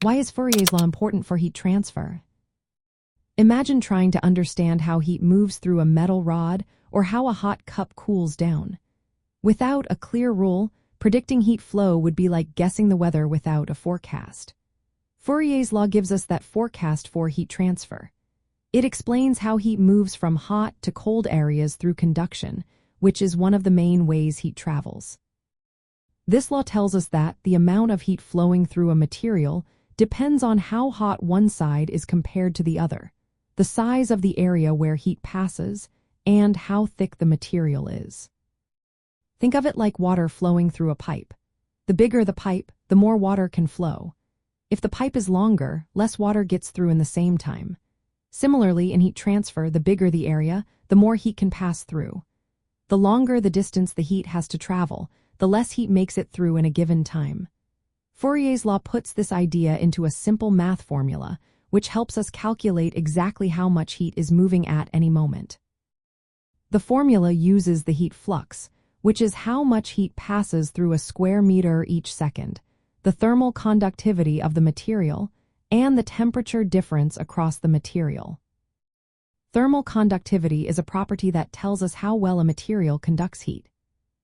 Why is Fourier's law important for heat transfer? Imagine trying to understand how heat moves through a metal rod or how a hot cup cools down. Without a clear rule, predicting heat flow would be like guessing the weather without a forecast. Fourier's law gives us that forecast for heat transfer. It explains how heat moves from hot to cold areas through conduction, which is one of the main ways heat travels. This law tells us that the amount of heat flowing through a material depends on how hot one side is compared to the other, the size of the area where heat passes, and how thick the material is. Think of it like water flowing through a pipe. The bigger the pipe, the more water can flow. If the pipe is longer, less water gets through in the same time. Similarly, in heat transfer, the bigger the area, the more heat can pass through. The longer the distance the heat has to travel, the less heat makes it through in a given time. Fourier's law puts this idea into a simple math formula, which helps us calculate exactly how much heat is moving at any moment. The formula uses the heat flux, which is how much heat passes through a square meter each second, the thermal conductivity of the material, and the temperature difference across the material. Thermal conductivity is a property that tells us how well a material conducts heat.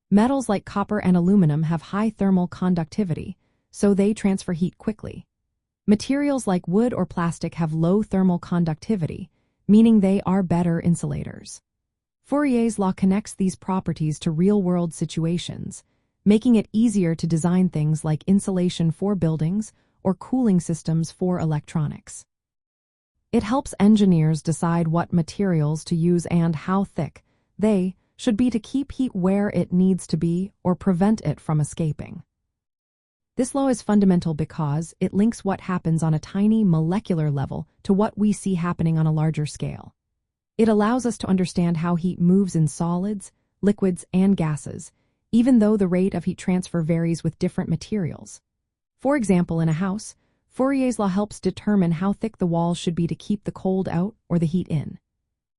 Metals like copper and aluminum have high thermal conductivity, so they transfer heat quickly. Materials like wood or plastic have low thermal conductivity, meaning they are better insulators. Fourier's law connects these properties to real-world situations, making it easier to design things like insulation for buildings or cooling systems for electronics. It helps engineers decide what materials to use and how thick they should be to keep heat where it needs to be or prevent it from escaping. This law is fundamental because it links what happens on a tiny molecular level to what we see happening on a larger scale. It allows us to understand how heat moves in solids, liquids, and gases, even though the rate of heat transfer varies with different materials. For example, in a house, Fourier's law helps determine how thick the walls should be to keep the cold out or the heat in.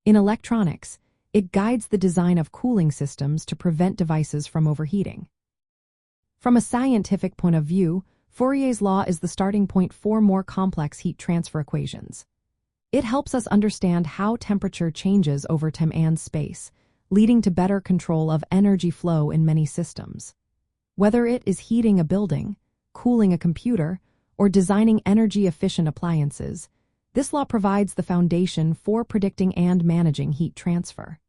In electronics, it guides the design of cooling systems to prevent devices from overheating. From a scientific point of view, Fourier's law is the starting point for more complex heat transfer equations. It helps us understand how temperature changes over time and space, leading to better control of energy flow in many systems. Whether it is heating a building, cooling a computer, or designing energy-efficient appliances, this law provides the foundation for predicting and managing heat transfer.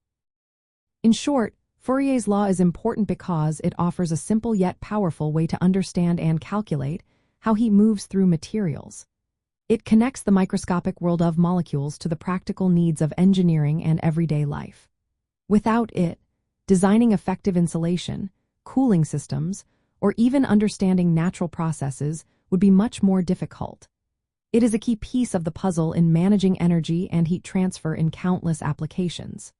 In short, Fourier's law is important because it offers a simple yet powerful way to understand and calculate how heat moves through materials. It connects the microscopic world of molecules to the practical needs of engineering and everyday life. Without it, designing effective insulation, cooling systems, or even understanding natural processes would be much more difficult. It is a key piece of the puzzle in managing energy and heat transfer in countless applications.